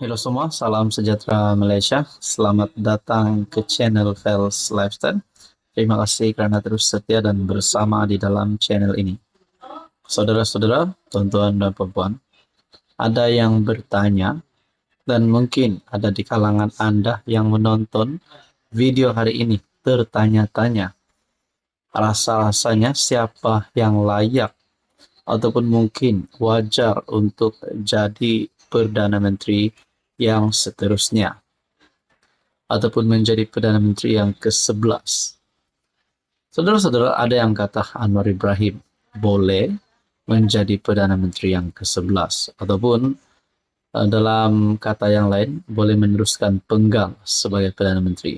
Halo semua, salam sejahtera Malaysia. Selamat datang ke channel Fels Lifestyle. Terima kasih karena terus setia dan bersama di dalam channel ini. Saudara-saudara, tuan-tuan dan puan-puan, ada yang bertanya dan mungkin ada di kalangan Anda yang menonton video hari ini tertanya-tanya rasa-rasanya siapa yang layak ataupun mungkin wajar untuk jadi Perdana Menteri yang seterusnya, ataupun menjadi Perdana Menteri yang ke-11. Saudara-saudara, ada yang kata Anwar Ibrahim boleh menjadi Perdana Menteri yang ke-11, ataupun dalam kata yang lain, boleh meneruskan penggang sebagai Perdana Menteri.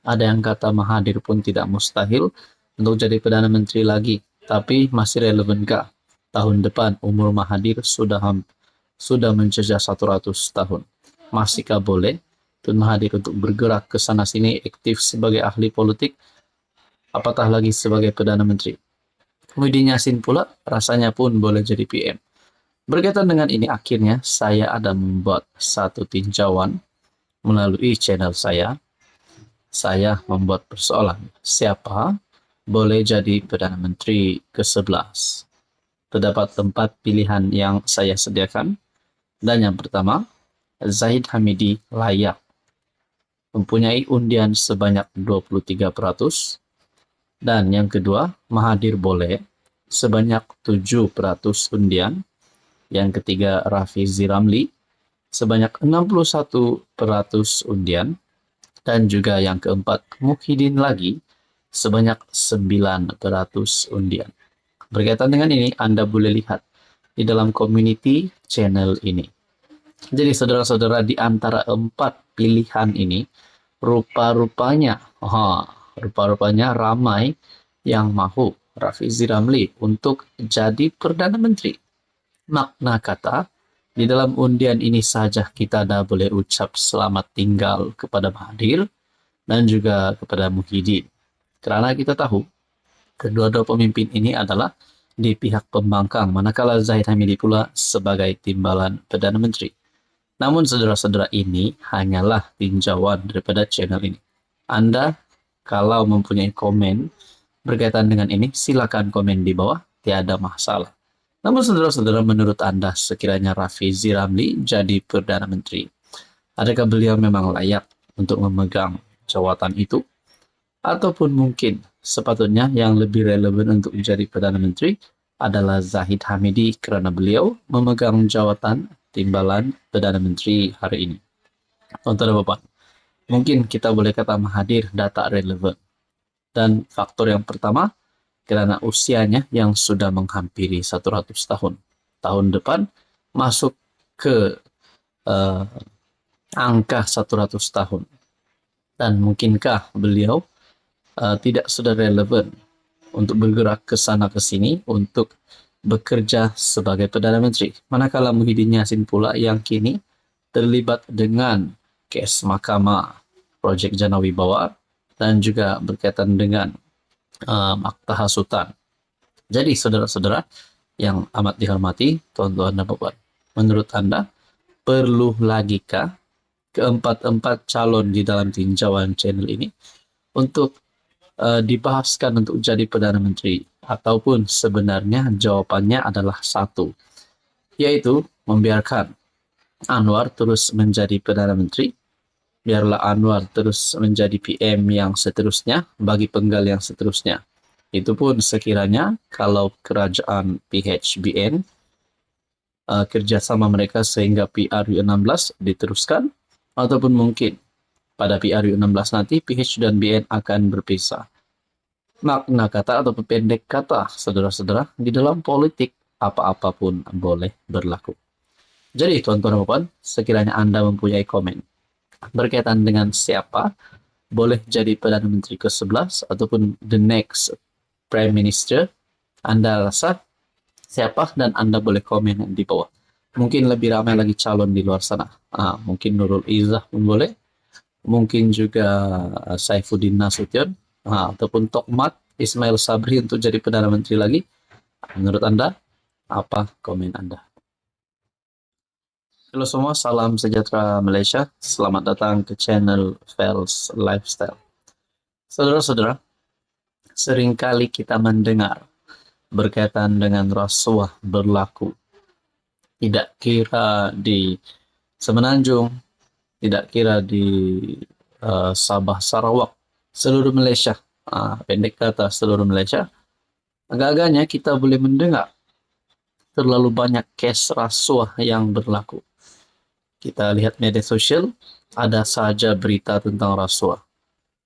Ada yang kata Mahathir pun tidak mustahil untuk jadi Perdana Menteri lagi, tapi masih relevankah tahun depan umur Mahathir sudah menjejak 100 tahun? Masihkah boleh Tun Mahathir untuk bergerak ke sana sini aktif sebagai ahli politik, apatah lagi sebagai Perdana Menteri? Muhyiddin Yassin pula rasanya pun boleh jadi PM. Berkaitan dengan ini akhirnya saya ada membuat satu tinjauan melalui channel saya. Saya membuat persoalan siapa boleh jadi Perdana Menteri ke-11. Terdapat 4 pilihan yang saya sediakan. Dan yang pertama, Zahid Hamidi layak. Mempunyai undian sebanyak 23%. Dan yang kedua, Mahathir boleh sebanyak 7% undian. Yang ketiga, Rafizi Ramli sebanyak 61% undian. Dan juga yang keempat, Muhyiddin lagi sebanyak 9% undian. Berkaitan dengan ini, Anda boleh lihat di dalam community channel ini. Jadi saudara-saudara, di antara 4 pilihan ini, rupa-rupanya ramai yang mahu Rafizi Ramli untuk jadi Perdana Menteri. Makna kata, di dalam undian ini saja kita dah boleh ucap selamat tinggal kepada Mahathir dan juga kepada Muhyiddin. Karena kita tahu, kedua-dua pemimpin ini adalah di pihak pembangkang, manakala Zahid Hamidi pula sebagai timbalan Perdana Menteri. Namun saudara-saudara, ini hanyalah tinjauan daripada channel ini. Anda kalau mempunyai komen berkaitan dengan ini, silakan komen di bawah, tiada masalah. Namun saudara-saudara, menurut Anda sekiranya Rafizi Ramli jadi Perdana Menteri, adakah beliau memang layak untuk memegang jawatan itu? Ataupun mungkin sepatutnya yang lebih relevan untuk menjadi Perdana Menteri adalah Zahid Hamidi kerana beliau memegang jawatan timbalan Perdana Menteri hari ini. Tuan-tuan dan puan, mungkin kita boleh kata Mahathir dah tak relevan. Dan faktor yang pertama, kerana usianya yang sudah menghampiri 100 tahun. Tahun depan masuk ke angka 100 tahun. Dan mungkinkah beliau tidak sudah relevan untuk bergerak ke sana ke sini untuk bekerja sebagai Perdana Menteri. Manakala Muhyiddin Yassin pula yang kini terlibat dengan kes mahkamah projek Jana Wibawa dan juga berkaitan dengan akta hasutan. Jadi saudara-saudara yang amat dihormati, tuan-tuan dan puan, menurut Anda perlu lagikah keempat-empat calon di dalam tinjauan channel ini untuk dibahaskan untuk jadi Perdana Menteri? Ataupun sebenarnya jawapannya adalah satu, yaitu membiarkan Anwar terus menjadi Perdana Menteri, biarlah Anwar terus menjadi PM yang seterusnya bagi penggal yang seterusnya. Itu pun sekiranya kalau kerajaan PHBN kerjasama mereka sehingga PRU16 diteruskan, ataupun mungkin pada PRU16 nanti PH dan BN akan berpisah. Makna kata atau pendek kata, saudara-saudara, di dalam politik apa-apa pun boleh berlaku. Jadi tuan-tuan dan puan, sekiranya Anda mempunyai komen berkaitan dengan siapa boleh jadi Perdana Menteri ke-11 ataupun the next Prime Minister, Anda rasa siapa, dan Anda boleh komen di bawah. Mungkin lebih ramai lagi calon di luar sana. Mungkin Nurul Izzah pun boleh. Mungkin juga Saifuddin Nasution, ataupun Tokmat Ismail Sabri untuk jadi Perdana Menteri lagi. Menurut Anda, apa komen Anda? Halo semua, salam sejahtera Malaysia. Selamat datang ke channel Fels Lifestyle. Saudara-saudara, seringkali kita mendengar berkaitan dengan rasuah berlaku. Tidak kira di Semenanjung, tidak kira di Sabah Sarawak, seluruh Malaysia. Pendek kata seluruh Malaysia. Agak-agaknya kita boleh mendengar terlalu banyak kes rasuah yang berlaku. Kita lihat media sosial, ada saja berita tentang rasuah.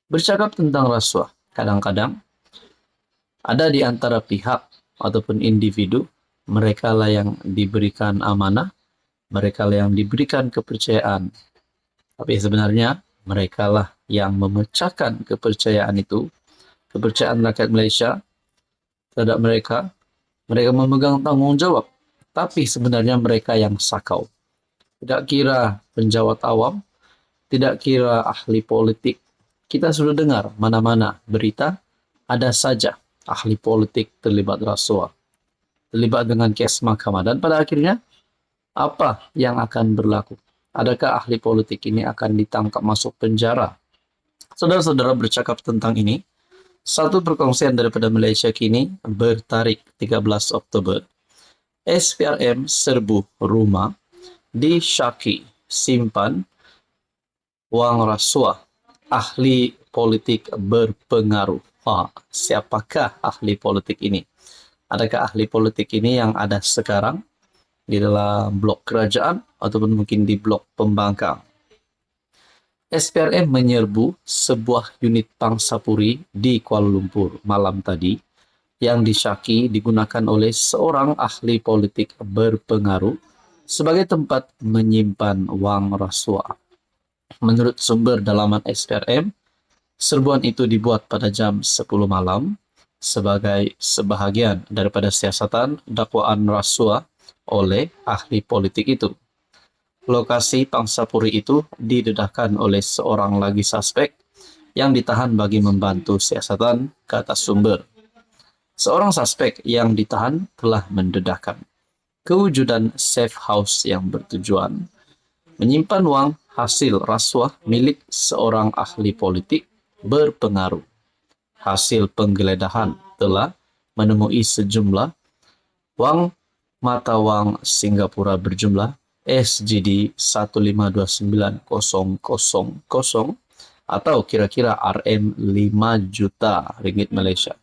Bercakap tentang rasuah, kadang-kadang ada di antara pihak ataupun individu, mereka lah yang diberikan amanah, mereka lah yang diberikan kepercayaan. Tapi sebenarnya mereka lah yang memecahkan kepercayaan itu, kepercayaan rakyat Malaysia terhadap mereka. Mereka memegang tanggung jawab, tapi sebenarnya mereka yang sakau. Tidak kira penjawat awam, tidak kira ahli politik. Kita sudah dengar mana-mana berita, ada saja ahli politik terlibat rasuah, terlibat dengan kes mahkamah. Dan pada akhirnya, apa yang akan berlaku? Adakah ahli politik ini akan ditangkap masuk penjara? Saudara-saudara, bercakap tentang ini, satu perkongsian daripada Malaysia kini bertarik 13 Oktober. SPRM serbu rumah di Syaki simpan wang rasuah ahli politik berpengaruh. Siapakah ahli politik ini? Adakah ahli politik ini yang ada sekarang di dalam blok kerajaan ataupun mungkin di blok pembangkang? SPRM menyerbu sebuah unit pangsapuri di Kuala Lumpur malam tadi yang disyaki digunakan oleh seorang ahli politik berpengaruh sebagai tempat menyimpan wang rasuah. Menurut sumber dalaman SPRM, serbuan itu dibuat pada jam 10 malam sebagai sebahagian daripada siasatan dakwaan rasuah oleh ahli politik itu. Lokasi pangsapuri itu didedahkan oleh seorang lagi suspek yang ditahan bagi membantu siasatan, kata sumber. Seorang suspek yang ditahan telah mendedahkan kewujudan safe house yang bertujuan menyimpan wang hasil rasuah milik seorang ahli politik berpengaruh. Hasil penggeledahan telah menemui sejumlah wang mata wang Singapura berjumlah SGD 1529000 atau kira-kira RM 5 juta ringgit Malaysia.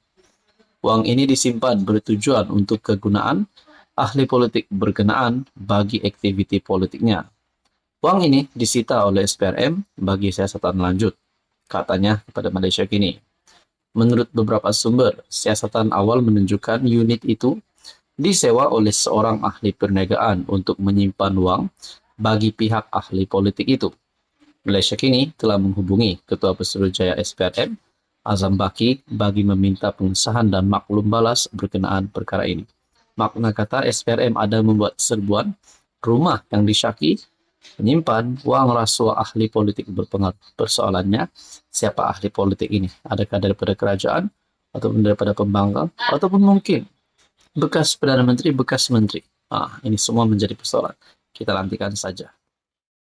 Wang ini disimpan bertujuan untuk kegunaan ahli politik berkenaan bagi aktiviti politiknya. Wang ini disita oleh SPRM bagi siasatan lanjut, katanya kepada Malaysia Kini. Menurut beberapa sumber, siasatan awal menunjukkan unit itu disewa oleh seorang ahli perniagaan untuk menyimpan wang bagi pihak ahli politik itu. Malaysia Kini telah menghubungi Ketua Pesuruhjaya SPRM, Azam Baki, bagi meminta pengesahan dan maklum balas berkenaan perkara ini. Makna kata SPRM ada membuat serbuan rumah yang disyaki menyimpan wang rasuah ahli politik berpengaruh. Persoalannya, siapa ahli politik ini? Adakah daripada kerajaan, ataupun daripada pembangkang, ataupun mungkin bekas Perdana Menteri, bekas Menteri? Ini semua menjadi persoalan. Kita nantikan saja.